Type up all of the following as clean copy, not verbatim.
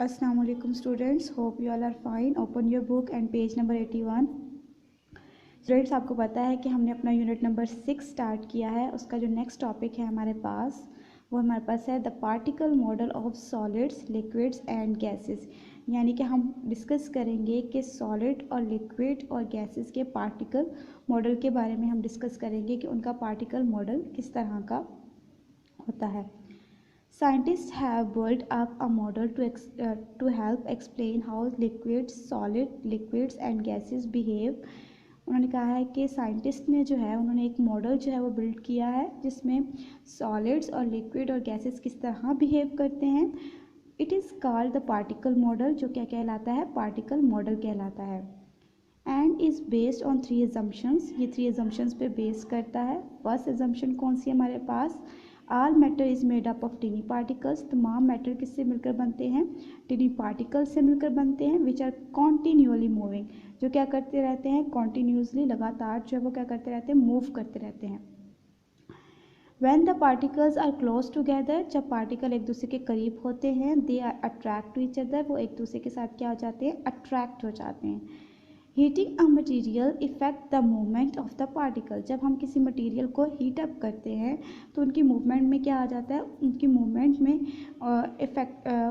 Assalamualaikum students, hope you all are fine. Open your book and page number 81. Students, आपको पता है कि हमने अपना यूनिट नंबर 6 स्टार्ट किया है. उसका जो नेक्स्ट टॉपिक है हमारे पास वो हमारे पास है the particle model of solids, liquids and gases. यानी कि हम डिस्कस करेंगे कि सॉलिड और लिक्विड और गैसेस के पार्टिकल मॉडल के बारे में हम डिस्कस करेंगे कि उनका पार्टिकल मॉडल किस तरह का होता है. Scientists have built up a model to help explain how liquids, solid, liquids and gases behave. उन्होंने कहा है कि साइंटिस्ट ने जो है उन्होंने एक मॉडल जो है वो बिल्ड किया है जिसमें सॉलिड्स और लिक्विड और गैसेस किस तरह बिहेव करते हैं. It is called the particle model, जो क्या कहलाता है, पार्टिकल मॉडल कहलाता है. And is based on 3 assumptions. ये 3 एजम्पशंस पे बेस करता है. फर्स्ट एजम्पशन कौन सी है हमारे पास, all matter is made up of tiny particles. तमाम मैटर किससे मिलकर बनते हैं, टिनी पार्टिकल्स से मिलकर बनते हैं. विच आर कॉन्टीन्यूअली मूविंग, जो क्या करते रहते हैं, कॉन्टीन्यूसली लगातार जो है वो क्या करते रहते हैं, मूव करते रहते हैं. When the particles are close together, जब पार्टिकल एक दूसरे के करीब होते हैं, they are attract to each other, वो एक दूसरे के साथ क्या हो जाते हैं, अट्रैक्ट हो जाते हैं. Heating a material effect the movement of the particle. जब हम किसी मटीरियल को हीट अप करते हैं तो उनकी मूवमेंट में क्या आ जाता है, उनकी मूवमेंट में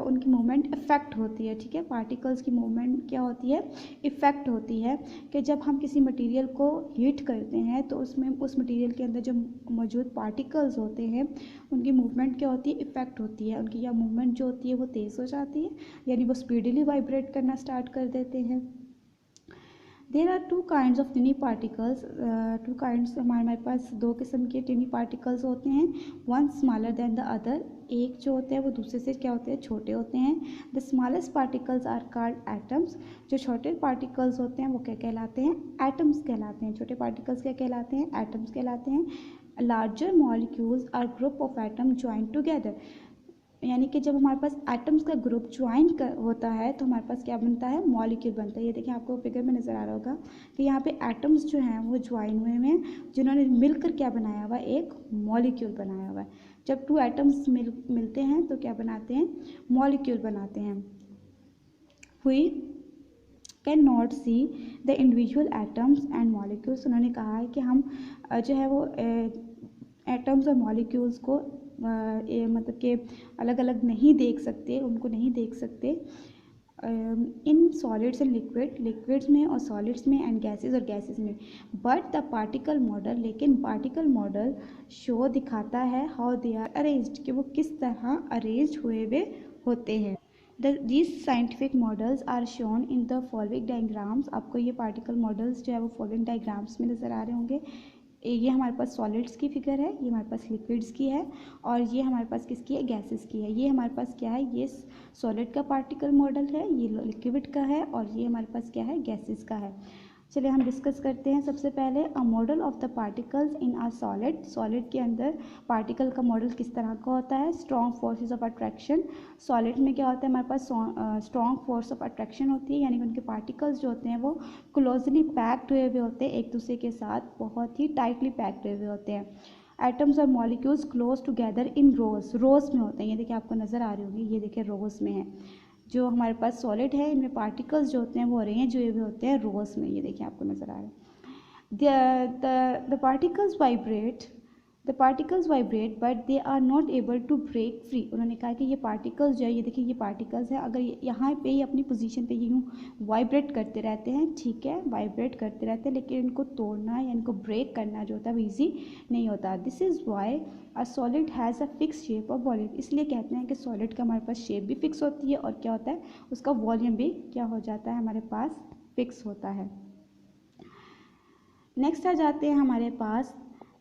उनकी मूवमेंट इफ़ेक्ट होती है. ठीक है, पार्टिकल्स की मूवमेंट क्या होती है, इफ़ेक्ट होती है. कि जब हम किसी मटीरियल को हीट करते हैं तो उसमें उस मटीरियल के अंदर जो मौजूद पार्टिकल्स होते हैं उनकी मूवमेंट क्या होती है, इफ़ेक्ट होती है. उनकी या मूवमेंट जो होती है वो तेज़ हो जाती है, यानी वो स्पीडली वाइब्रेट करना स्टार्ट कर देते हैं. There are 2 kinds of tiny particles. 2 kinds हमारे पास 2 किस्म के टिनी पार्टिकल्स होते हैं. One smaller than the other. एक जो होते हैं वो दूसरे से क्या होते हैं, छोटे होते हैं. The smallest particles are called atoms. जो छोटे पार्टिकल्स होते हैं वो क्या कहलाते हैं, एटम्स कहलाते हैं. छोटे पार्टिकल्स क्या कहलाते हैं, एटम्स कहलाते हैं. Larger molecules are group of atom joined together. यानी कि जब हमारे पास एटम्स का ग्रुप ज्वाइन होता है तो हमारे पास क्या बनता है, मॉलिक्यूल बनता है. ये देखिए आपको फिगर में नज़र आ रहा होगा कि यहाँ पे एटम्स जो हैं वो ज्वाइन हुए हैं, जिन्होंने मिलकर क्या बनाया हुआ है, एक मॉलिक्यूल बनाया हुआ है. जब 2 एटम्स मिलते हैं तो क्या बनाते हैं, मॉलिक्यूल बनाते हैं. We can not see the individual atoms and molecules. उन्होंने कहा है कि हम जो है वो एटम्स और मॉलिक्यूल्स को मतलब कि अलग अलग नहीं देख सकते, उनको नहीं देख सकते. इन सॉलिड्स एंड लिक्विड्स में और सॉलिड्स में, एंड गैसेस और गैसेस में. बट द पार्टिकल मॉडल, लेकिन पार्टिकल मॉडल शो दिखाता है हाउ दे आर अरेंज्ड, कि वो किस तरह अरेंज हुए हुए होते हैं. These scientific models are shown in the following diagrams. आपको ये पार्टिकल मॉडल्स जो है वो फॉलोइंग डायग्राम्स में नज़र आ रहे होंगे. ये हमारे पास सॉलिड्स की फिगर है, ये हमारे पास लिक्विड्स की है, और ये हमारे पास किसकी है, गैसेस की है. ये हमारे पास क्या है, ये सॉलिड का पार्टिकल मॉडल है, ये लिक्विड का है, और ये हमारे पास क्या है, गैसेस का है. चलिए हम डिस्कस करते हैं. सबसे पहले a model of the particles in a solid. Solid के अंदर पार्टिकल का मॉडल किस तरह का होता है, strong forces of attraction. Solid में क्या होता है, हमारे पास स्ट्रॉन्ग फोर्स ऑफ अट्रैक्शन होती है, यानी कि उनके पार्टिकल्स जो होते हैं वो क्लोजली पैक्ड हुए हुए होते हैं, एक दूसरे के साथ बहुत ही टाइटली पैक्ड हुए हुए होते हैं. एटम्स और मॉलिक्यूल्स क्लोज टुगेदर इन रोज में होते हैं. ये देखिए आपको नज़र आ रही होगी, ये देखिए रोज में है. जो हमारे पास सॉलिड है इनमें पार्टिकल्स जो होते हैं वो अरेंज हुए हुए होते हैं रोज में. ये देखिए आपको नज़र आ रहा है. The particles vibrate but they are not able to break free. उन्होंने कहा कि ये पार्टिकल्स जो है, ये देखिए ये पार्टिकल्स हैं, अगर यहाँ पे ही अपनी पोजीशन पे यूँ वाइब्रेट करते रहते हैं, ठीक है, वाइब्रेट करते रहते हैं, लेकिन इनको तोड़ना या इनको ब्रेक करना जो होता है वो ईजी नहीं होता. This is why a solid has a fix shape of volume. इसलिए कहते हैं कि सॉलिड का हमारे पास शेप भी फिक्स होती है, और क्या होता है, उसका वॉल्यूम भी क्या हो जाता है, हमारे पास फिक्स होता है. नेक्स्ट आ जाते हैं हमारे पास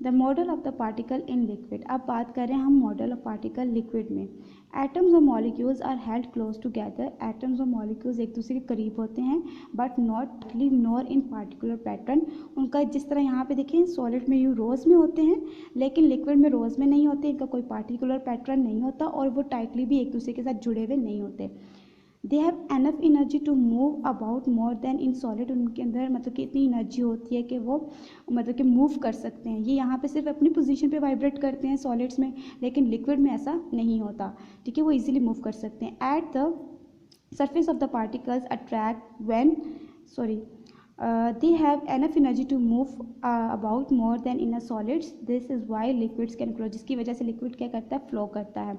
the model of the particle in liquid. अब बात करें हम मॉडल ऑफ पार्टिकल लिक्विड में. एटम्स और molecules are held close together. Atoms और मॉलिक्यूल्स एक दूसरे के करीब होते हैं, but not nor in particular pattern. उनका जिस तरह यहाँ पे देखिए सॉलिड में यूँ रोज में होते हैं, लेकिन लिक्विड में रोज में नहीं होते. इनका कोई पार्टिकुलर पैटर्न नहीं होता, और वो टाइटली भी एक दूसरे के साथ जुड़े हुए नहीं होते. They have enough energy to move about more than in solid. उनके अंदर मतलब कि इतनी एनर्जी होती है कि वो मतलब कि मूव कर सकते हैं. ये यहाँ पे सिर्फ अपनी पोजीशन पे वाइब्रेट करते हैं सॉलिड्स में, लेकिन लिक्विड में ऐसा नहीं होता. ठीक है, वो इजीली मूव कर सकते हैं. At the surface of the particles attract when they have enough energy to move about more than in a solids. This is why liquids can flow, जिसकी वजह से liquid क्या करता है, flow करता है.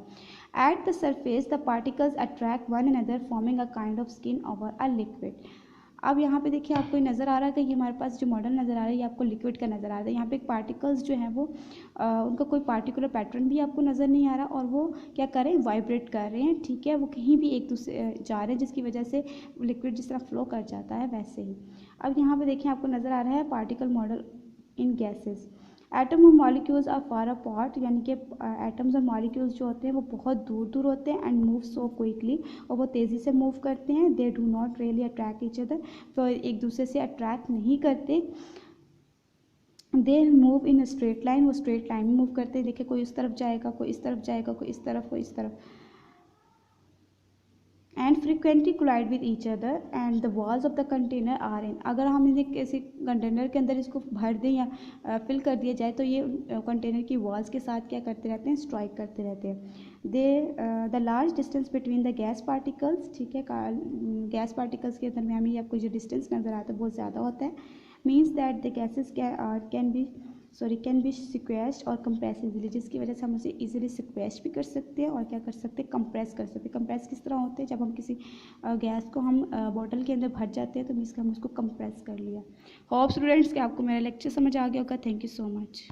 At the surface the particles attract one another forming a kind of skin over a liquid. अब यहाँ पे देखिए आपको ये नज़र आ रहा है कि ये हमारे पास जो मॉडल नज़र आ रहा है ये आपको लिक्विड का नज़र आ रहा है. यहाँ पे पार्टिकल्स जो हैं वो उनका कोई पार्टिकुलर पैटर्न भी आपको नज़र नहीं आ रहा और वो क्या कर रहे हैं, वाइब्रेट कर रहे हैं. ठीक है, वो कहीं भी एक दूसरे जा रहे हैं जिसकी वजह से लिक्विड जिस तरह फ्लो कर जाता है वैसे ही. अब यहाँ पे देखिए आपको नज़र आ रहा है पार्टिकल मॉडल इन गैसेस. एटम और मॉलिक्यूल्स आर फार अपार्ट, यानी कि एटम्स और मॉलिक्यूल्स जो होते हैं वो बहुत दूर दूर होते हैं. एंड मूव सो क्विकली, और वो तेज़ी से मूव करते हैं. They do not really attract each other, तो एक दूसरे से अट्रैक्ट नहीं करते. They move in straight line, वो स्ट्रेट लाइन में मूव करते हैं. देखिए कोई इस तरफ जाएगा, कोई इस तरफ जाएगा, कोई इस तरफ, कोई इस तरफ. And frequently collide with each other and the walls of the container are in. अगर हम इन्हें किसी कंटेनर के अंदर इसको भर दें या फिल कर दिया जाए तो ये कंटेनर की वॉल्स के साथ क्या करते रहते हैं, स्ट्राइक करते रहते हैं. The large distance between the gas particles, ठीक है, गैस पार्टिकल्स के दरमियान में आपको जो डिस्टेंस नज़र आता है बहुत ज़्यादा होता है. Means that the gases can be squeezed और कंप्रेस इजीली, जिसकी वजह से हम उसे इजीली सिक्वेस्ट भी कर सकते हैं और क्या कर सकते हैं, कंप्रेस कर सकते हैं. कंप्रेस किस तरह होते हैं, जब हम किसी गैस को हम बॉटल के अंदर भर जाते हैं तो मीन्स कि हम उसको कंप्रेस कर लिया. होप स्टूडेंट्स कि आपको मेरा लेक्चर समझ आ गया होगा. Thank you so much.